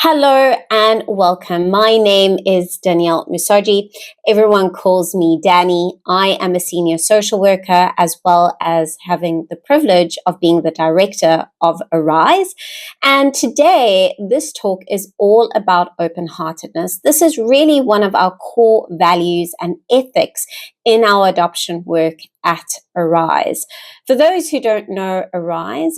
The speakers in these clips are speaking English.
Hello and welcome. My name is Danielle Musoji. Everyone calls me Danny. I am a senior social worker as well as having the privilege of being the director of Arise. And today, this talk is all about open-heartedness. This is really one of our core values and ethics in our adoption work at Arise. For those who don't know Arise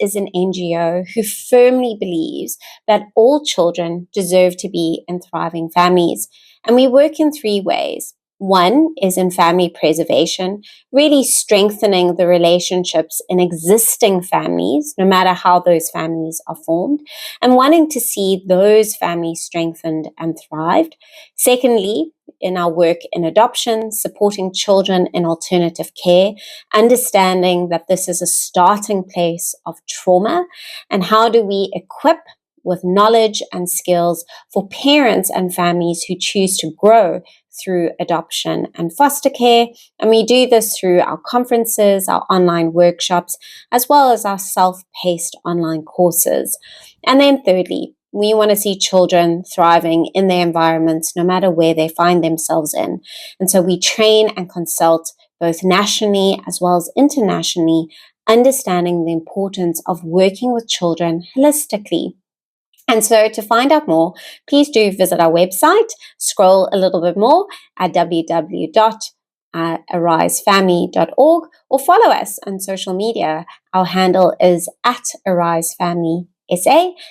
is an NGO who firmly believes that all children deserve to be in thriving families. And we work in three ways. One is in family preservation, really strengthening the relationships in existing families, no matter how those families are formed, and wanting to see those families strengthened and thrived. Secondly, in our work in adoption, supporting children in alternative care, understanding that this is a starting place of trauma, and how do we equip with knowledge and skills for parents and families who choose to grow through adoption and foster care. And we do this through our conferences, our online workshops, as well as our self-paced online courses. And then thirdly, we want to see children thriving in their environments, no matter where they find themselves in. And so we train and consult both nationally as well as internationally, understanding the importance of working with children holistically. And so to find out more, please do visit our website, scroll a little bit more at www.arisefamily.org, or follow us on social media. Our handle is @arisefamilysa,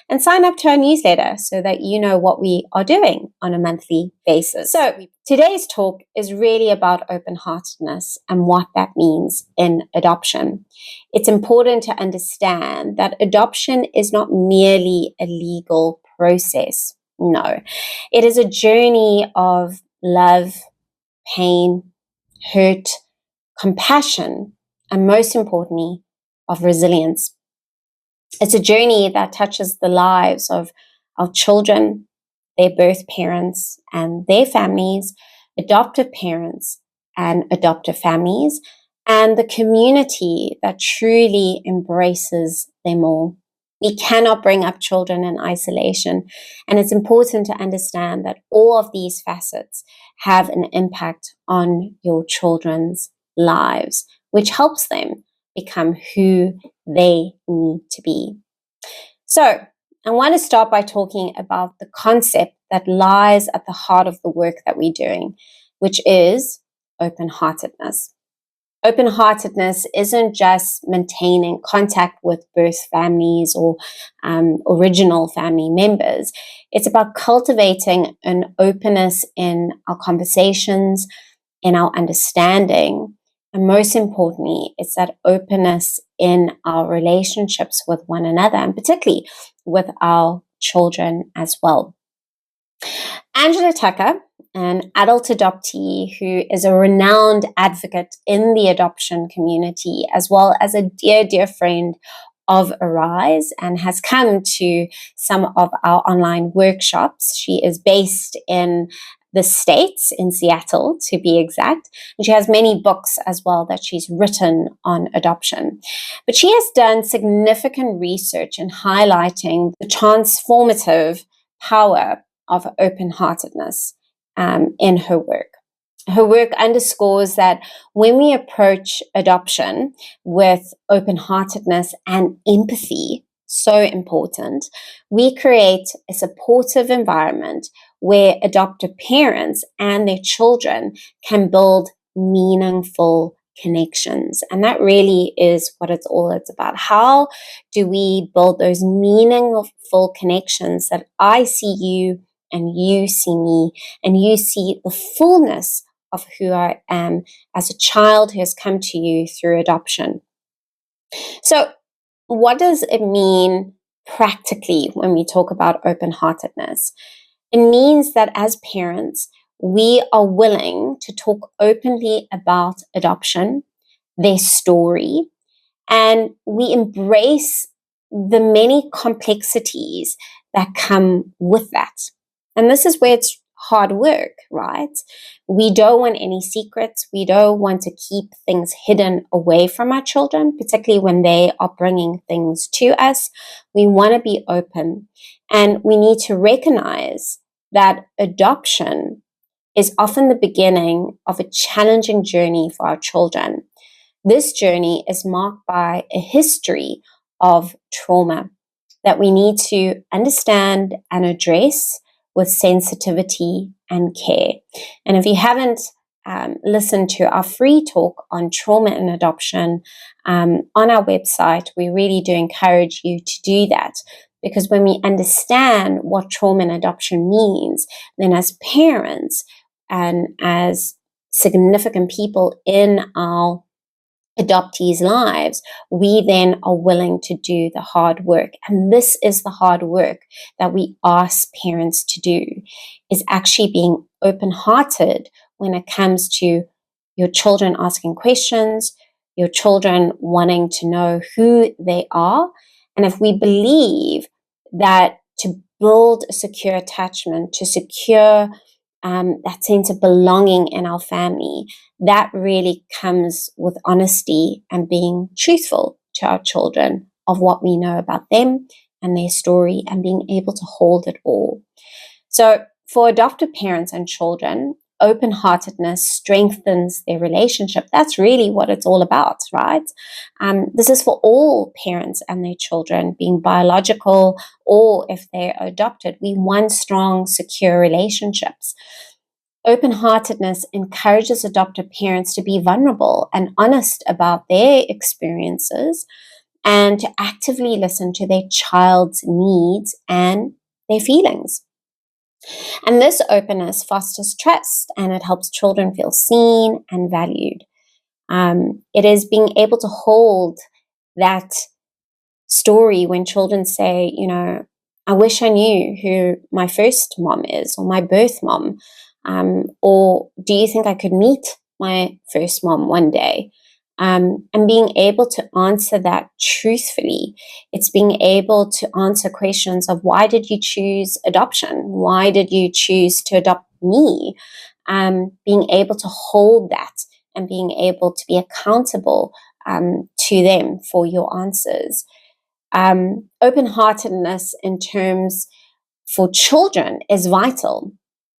and sign up to our newsletter so that you know what we are doing on a monthly basis. So today's talk is really about open-heartedness and what that means in adoption. It's important to understand that adoption is not merely a legal process. No, it is a journey of love, pain, hurt, compassion, and most importantly, of resilience. It's a journey that touches the lives of our children, their birth parents and their families, adoptive parents and adoptive families, and the community that truly embraces them all. We cannot bring up children in isolation, and it's important to understand that all of these facets have an impact on your children's lives, which helps them become who they need to be. So, I want to start by talking about the concept that lies at the heart of the work that we're doing, which is open-heartedness. Open-heartedness isn't just maintaining contact with birth families or original family members. It's about cultivating an openness in our conversations, in our understanding, and most importantly, it's that openness in our relationships with one another, and particularly with our children as well. Angela Tucker, an adult adoptee who is a renowned advocate in the adoption community, as well as a dear, dear friend of Arise, and has come to some of our online workshops. She is based in the States, in Seattle to be exact, and she has many books as well that she's written on adoption. But she has done significant research in highlighting the transformative power of open-heartedness in her work. Her work underscores that when we approach adoption with open-heartedness and empathy, so important, we create a supportive environment where adoptive parents and their children can build meaningful connections. And that really is what it's about. How do we build those meaningful connections that I see you and you see me and you see the fullness of who I am as a child who has come to you through adoption? So, what does it mean practically when we talk about open-heartedness? It means that as parents, we are willing to talk openly about adoption, their story, and we embrace the many complexities that come with that. And this is where it's hard work, right? We don't want any secrets. We don't want to keep things hidden away from our children, particularly when they are bringing things to us. We want to be open, and we need to recognize that adoption is often the beginning of a challenging journey for our children. This journey is marked by a history of trauma that we need to understand and address with sensitivity and care. And if you haven't listened to our free talk on trauma and adoption on our website, we really do encourage you to do that. Because when we understand what trauma and adoption means, then as parents and as significant people in our adoptees' lives, we then are willing to do the hard work. And this is the hard work that we ask parents to do, is actually being open-hearted when it comes to your children asking questions, your children wanting to know who they are. And if we believe that to build a secure attachment, to secure that sense of belonging in our family, that really comes with honesty and being truthful to our children of what we know about them and their story, and being able to hold it all. So for adoptive parents and children, open-heartedness strengthens their relationship. That's really what it's all about, right? This is for all parents and their children, being biological or if they're adopted. We want strong, secure relationships. Open-heartedness encourages adoptive parents to be vulnerable and honest about their experiences and to actively listen to their child's needs and their feelings. And this openness fosters trust, and it helps children feel seen and valued. It is being able to hold that story when children say, I wish I knew who my first mom is, or my birth mom, or do you think I could meet my first mom one day? And being able to answer that truthfully. It's being able to answer questions of, why did you choose adoption? Why did you choose to adopt me? Being able to hold that and being able to be accountable to them for your answers. Open-heartedness in terms for children is vital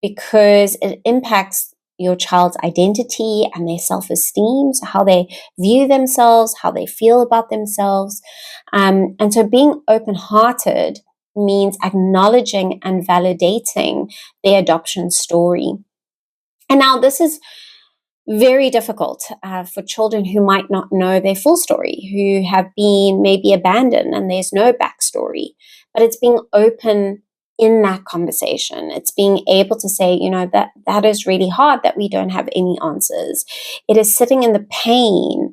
because it impacts your child's identity and their self-esteem, so how they view themselves, how they feel about themselves. And so being open-hearted means acknowledging and validating their adoption story. And now this is very difficult for children who might not know their full story, who have been maybe abandoned and there's no backstory. But it's being open in that conversation. It's being able to say, that is really hard that we don't have any answers. It is sitting in the pain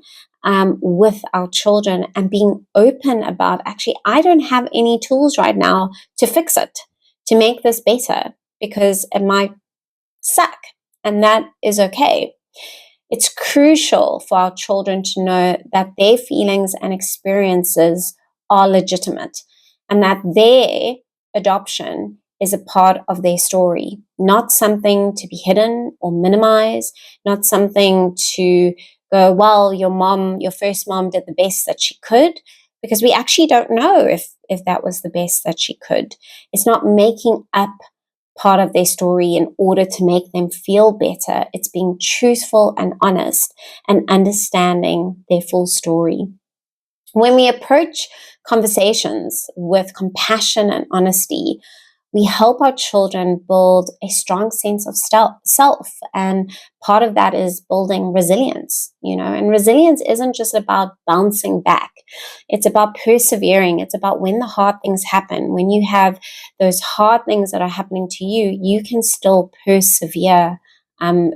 with our children and being open about, actually, I don't have any tools right now to fix it, to make this better, because it might suck, and that is okay. It's crucial for our children to know that their feelings and experiences are legitimate and that their adoption is a part of their story, not something to be hidden or minimized, not something to go, well, your first mom did the best that she could, because we actually don't know if that was the best that she could. It's not making up part of their story in order to make them feel better. It's being truthful and honest and understanding their full story. When we approach conversations with compassion and honesty, we help our children build a strong sense of self. And part of that is building resilience, and resilience isn't just about bouncing back. It's about persevering. It's about when the hard things happen, when you have those hard things that are happening to you, you can still persevere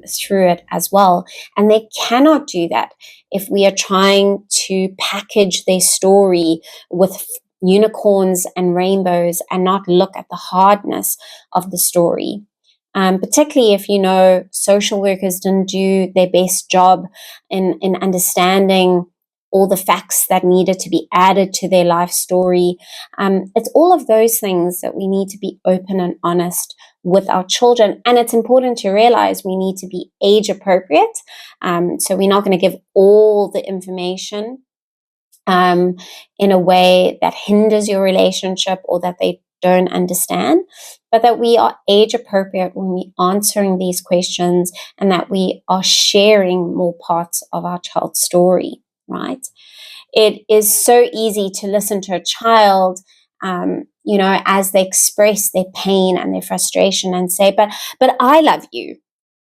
through it as well. And they cannot do that if we are trying to package their story with unicorns and rainbows and not look at the hardness of the story. Particularly if social workers didn't do their best job in understanding all the facts that needed to be added to their life story. It's all of those things that we need to be open and honest with our children. And it's important to realize we need to be age appropriate. So we're not going to give all the information in a way that hinders your relationship or that they don't understand, but that we are age appropriate when we're answering these questions and that we are sharing more parts of our child's story, right? It is so easy to listen to a child, as they express their pain and their frustration and say, but I love you.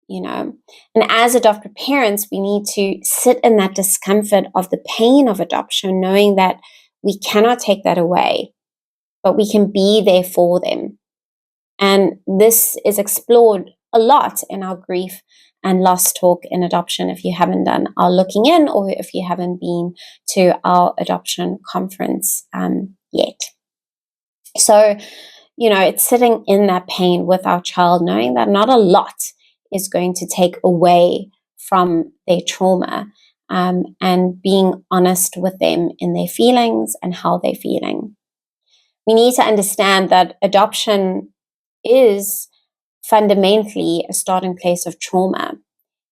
And as adopted parents, we need to sit in that discomfort of the pain of adoption, knowing that we cannot take that away, but we can be there for them. And this is explored a lot in our grief and loss talk in adoption. If you haven't done our looking in, or if you haven't been to our adoption conference yet. So, it's sitting in that pain with our child, knowing that not a lot is going to take away from their trauma, and being honest with them in their feelings and how they're feeling. We need to understand that adoption is fundamentally a starting place of trauma.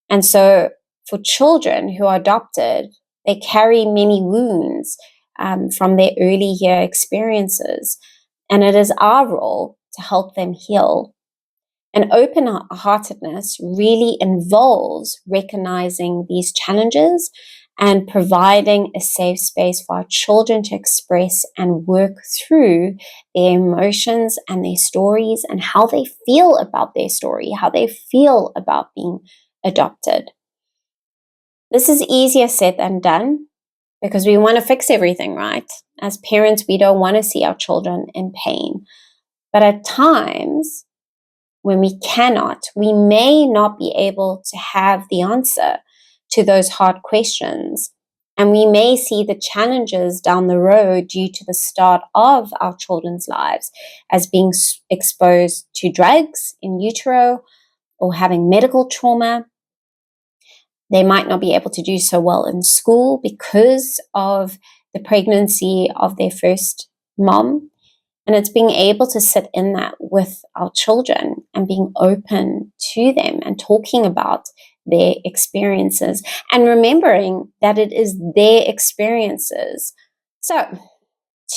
And so for children who are adopted, they carry many wounds from their early year experiences. And it is our role to help them heal. And open-heartedness really involves recognizing these challenges and providing a safe space for our children to express and work through their emotions and their stories and how they feel about their story, how they feel about being adopted. This is easier said than done because we want to fix everything, right? As parents, we don't want to see our children in pain. But at times, when we cannot, we may not be able to have the answer to those hard questions. And we may see the challenges down the road due to the start of our children's lives as being exposed to drugs in utero or having medical trauma. They might not be able to do so well in school because of the pregnancy of their first mom. And it's being able to sit in that with our children and being open to them and talking about their experiences and remembering that it is their experiences. So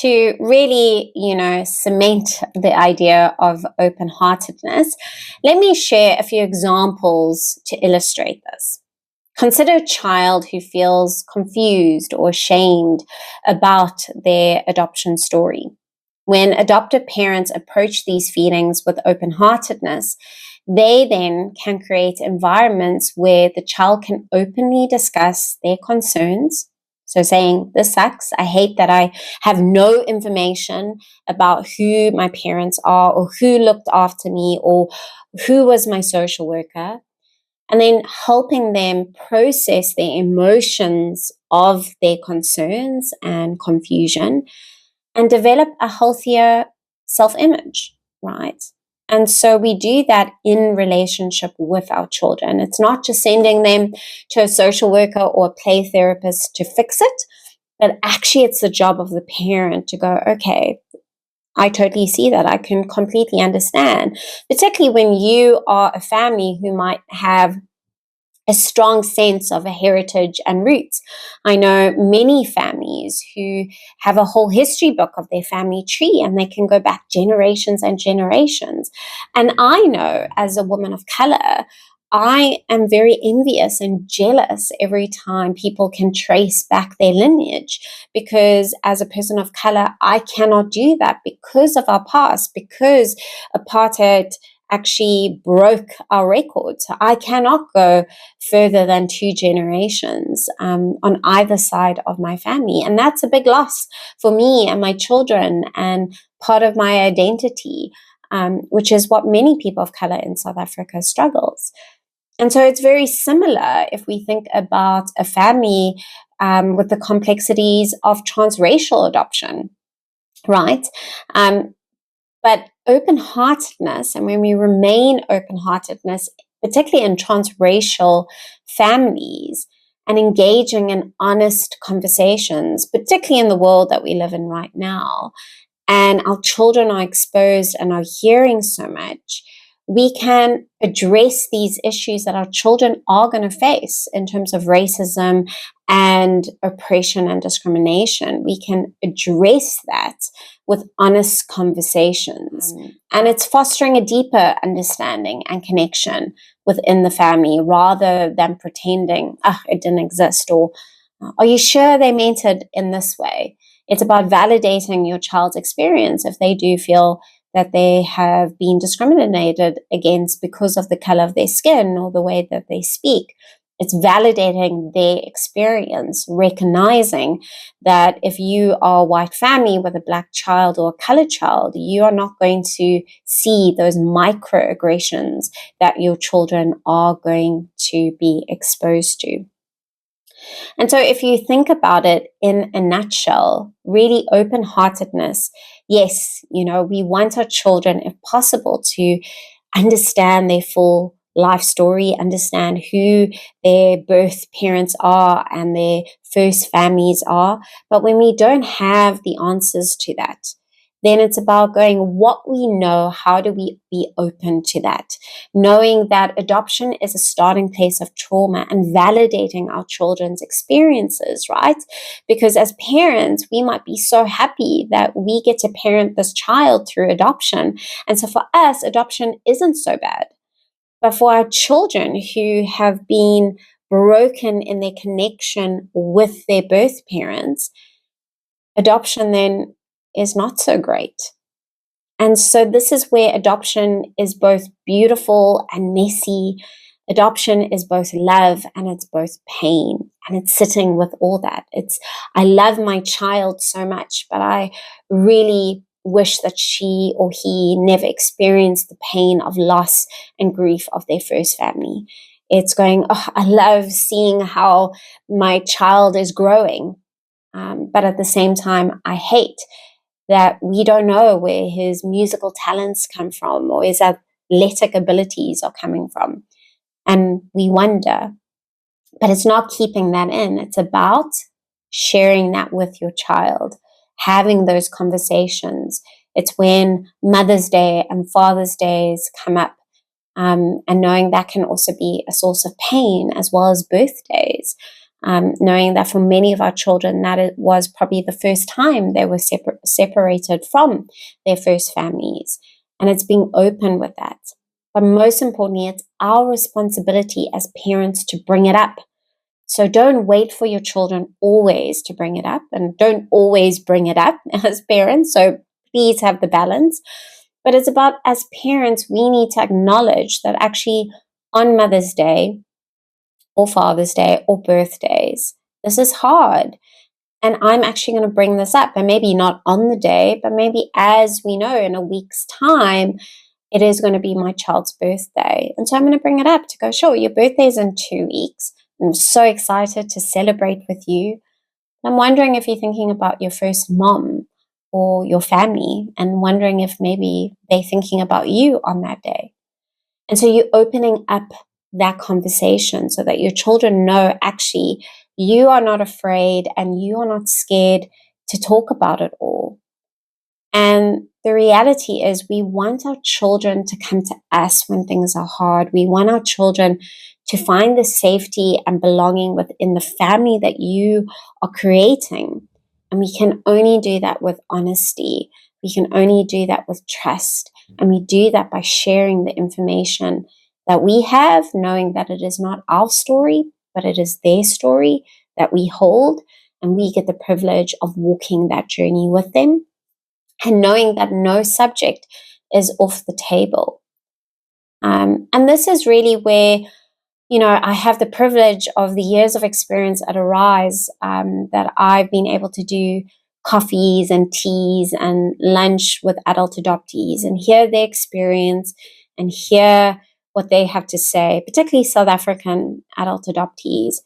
to really, cement the idea of open-heartedness, let me share a few examples to illustrate this. Consider a child who feels confused or ashamed about their adoption story. When adoptive parents approach these feelings with open-heartedness, they then can create environments where the child can openly discuss their concerns. So saying, this sucks, I hate that I have no information about who my parents are or who looked after me or who was my social worker. And then helping them process their emotions of their concerns and confusion and develop a healthier self-image, right? And so we do that in relationship with our children. It's not just sending them to a social worker or a play therapist to fix it, but actually it's the job of the parent to go, okay, I totally see that. I can completely understand, particularly when you are a family who might have a strong sense of a heritage and roots. I know many families who have a whole history book of their family tree and they can go back generations and generations. And I know as a woman of color, I am very envious and jealous every time people can trace back their lineage, because as a person of color, I cannot do that because of our past, because apartheid actually broke our record. So I cannot go further than 2 generations on either side of my family. And that's a big loss for me and my children and part of my identity, which is what many people of color in South Africa struggles. And so it's very similar if we think about a family with the complexities of transracial adoption, right? But open-heartedness, and when we remain open-heartedness, particularly in transracial families, and engaging in honest conversations, particularly in the world that we live in right now, and our children are exposed and are hearing so much, we can address these issues that our children are going to face in terms of racism and oppression and discrimination. We can address that with honest conversations. And it's fostering a deeper understanding and connection within the family rather than pretending, it didn't exist, or are you sure they meant it in this way? It's about validating your child's experience if they do feel that they have been discriminated against because of the color of their skin or the way that they speak. It's validating their experience, recognizing that if you are a white family with a black child or a colored child, you are not going to see those microaggressions that your children are going to be exposed to. And so if you think about it in a nutshell, really open-heartedness, yes, we want our children, if possible, to understand their full life story, understand who their birth parents are and their first families are. But when we don't have the answers to that, then it's about going, what we know, how do we be open to that? Knowing that adoption is a starting place of trauma and validating our children's experiences, right? Because as parents, we might be so happy that we get to parent this child through adoption. And so for us, adoption isn't so bad. But for our children who have been broken in their connection with their birth parents, adoption then is not so great. And so this is where adoption is both beautiful and messy. Adoption is both love and it's both pain. And it's sitting with all that. I love my child so much, but I really wish that she or he never experienced the pain of loss and grief of their first family. It's going, I love seeing how my child is growing. But at the same time, I hate that we don't know where his musical talents come from or his athletic abilities are coming from. And we wonder. But it's not keeping that in. It's about sharing that with your child, having those conversations. It's when Mother's Day and Father's Days come up, and knowing that can also be a source of pain as well as birthdays. Knowing that for many of our children, that it was probably the first time they were separated from their first families. And it's being open with that. But most importantly, it's our responsibility as parents to bring it up. So don't wait for your children always to bring it up, and don't always bring it up as parents. So please have the balance. But it's about, as parents, we need to acknowledge that actually on Mother's Day or Father's Day or birthdays, this is hard. And I'm actually going to bring this up, and maybe not on the day, but maybe as we know in a week's time, it is going to be my child's birthday. And so I'm going to bring it up to go, sure, your birthday's in 2 weeks. I'm so excited to celebrate with you. I'm wondering if you're thinking about your first mom or your family, and wondering if maybe they're thinking about you on that day. And so you're opening up that conversation so that your children know actually you are not afraid and you are not scared to talk about it all. And the reality is we want our children to come to us when things are hard. We want our children to find the safety and belonging within the family that you are creating. And we can only do that with honesty. We can only do that with trust. And we do that by sharing the information that we have, knowing that it is not our story, but it is their story that we hold. And we get the privilege of walking that journey with them, and knowing that no subject is off the table. And this is really where, I have the privilege of the years of experience at Arise, that I've been able to do coffees and teas and lunch with adult adoptees and hear their experience and hear what they have to say, particularly South African adult adoptees.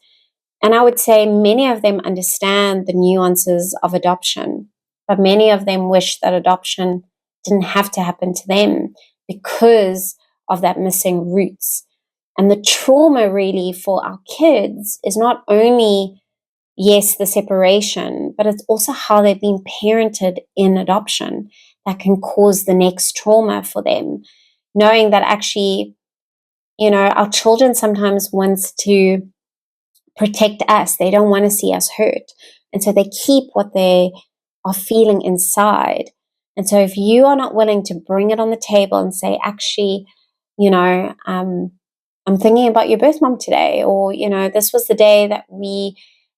And I would say many of them understand the nuances of adoption, but many of them wish that adoption didn't have to happen to them because of that missing roots. And the trauma really for our kids is not only, yes, the separation, but it's also how they've been parented in adoption that can cause the next trauma for them. knowing that actually, our children sometimes wants to protect us. They don't want to see us hurt. And so they keep what they are feeling inside. And so if you are not willing to bring it on the table and say, actually, I'm thinking about your birth mom today, or, this was the day that we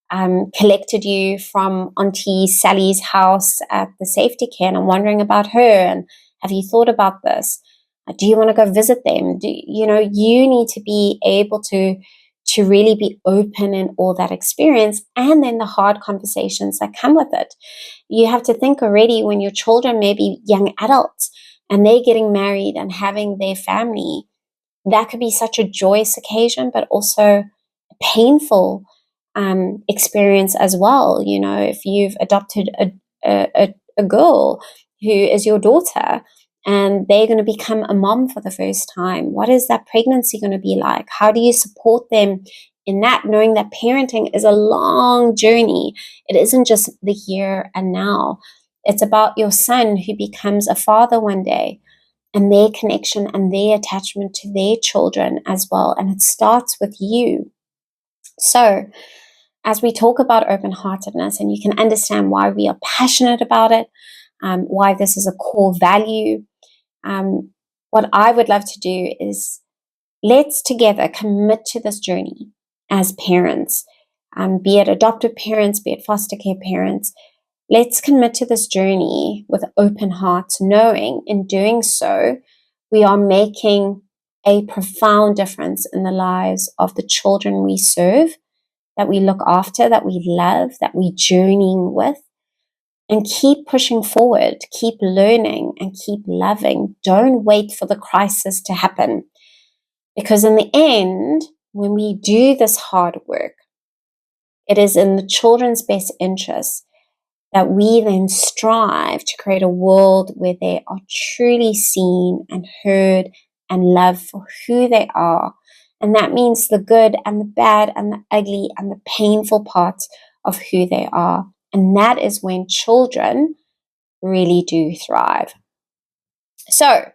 collected you from Auntie Sally's house at the safety care, and I'm wondering about her, and have you thought about this? Do you want to go visit them? You need to be able to really be open in all that experience, and then the hard conversations that come with it. You have to think already when your children may be young adults and they're getting married and having their family. That could be such a joyous occasion, but also a painful experience as well. If you've adopted a girl who is your daughter and they're going to become a mom for the first time, what is that pregnancy going to be like? How do you support them in that, knowing that parenting is a long journey? It isn't just the here and now. It's about your son who becomes a father one day, and their connection and their attachment to their children as well. And it starts with you. So as we talk about open-heartedness, and you can understand why we are passionate about it, why this is a core value, what I would love to do is let's together commit to this journey as parents, be it adoptive parents, be it foster care parents. Let's commit to this journey with open hearts, knowing in doing so, we are making a profound difference in the lives of the children we serve, that we look after, that we love, that we journeying with. And keep pushing forward, keep learning, and keep loving. Don't wait for the crisis to happen. Because in the end, when we do this hard work, it is in the children's best interest that we then strive to create a world where they are truly seen and heard and loved for who they are. And that means the good and the bad and the ugly and the painful parts of who they are. And that is when children really do thrive. So,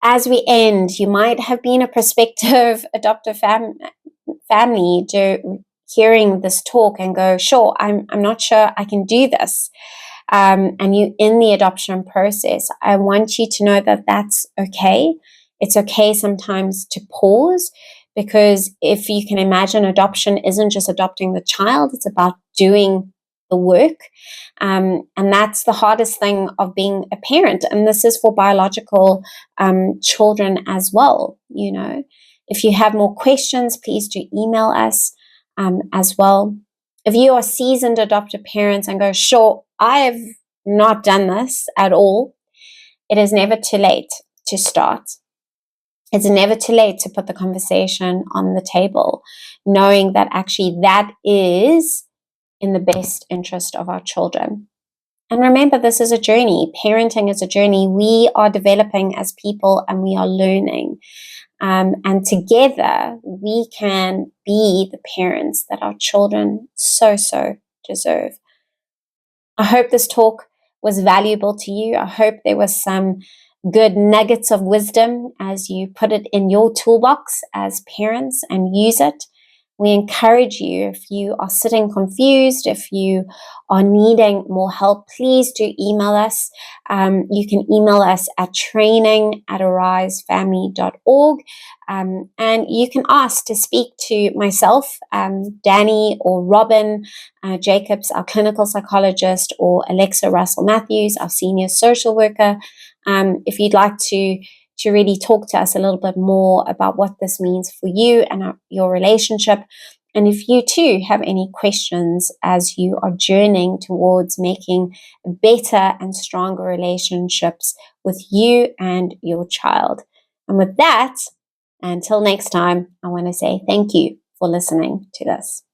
as we end, you might have been a prospective adoptive family hearing this talk and go, sure, I'm not sure I can do this. And you in the adoption process, I want you to know that that's okay. It's okay sometimes to pause, because if you can imagine, adoption isn't just adopting the child, it's about doing the work. And that's the hardest thing of being a parent. And this is for biological children as well. If you have more questions, please do email us as well. If you are seasoned adoptive parents and go, sure, I have not done this at all, it is never too late to start. It's never too late to put the conversation on the table, knowing that actually that is in the best interest of our children. And remember, this is a journey. Parenting is a journey. We are developing as people and we are learning. And together we can be the parents that our children so deserve. I hope this talk was valuable to you. I hope there was some good nuggets of wisdom as you put it in your toolbox as parents and use it. We encourage you, if you are sitting confused, if you are needing more help, please do email us. You can email us at training@arisefamily.org. And you can ask to speak to myself, Danny, or Robin Jacobs, our clinical psychologist, or Alexa Russell Matthews, our senior social worker. If you'd like to really talk to us a little bit more about what this means for you and your relationship. And if you too have any questions as you are journeying towards making better and stronger relationships with you and your child. And with that, until next time, I want to say thank you for listening to this.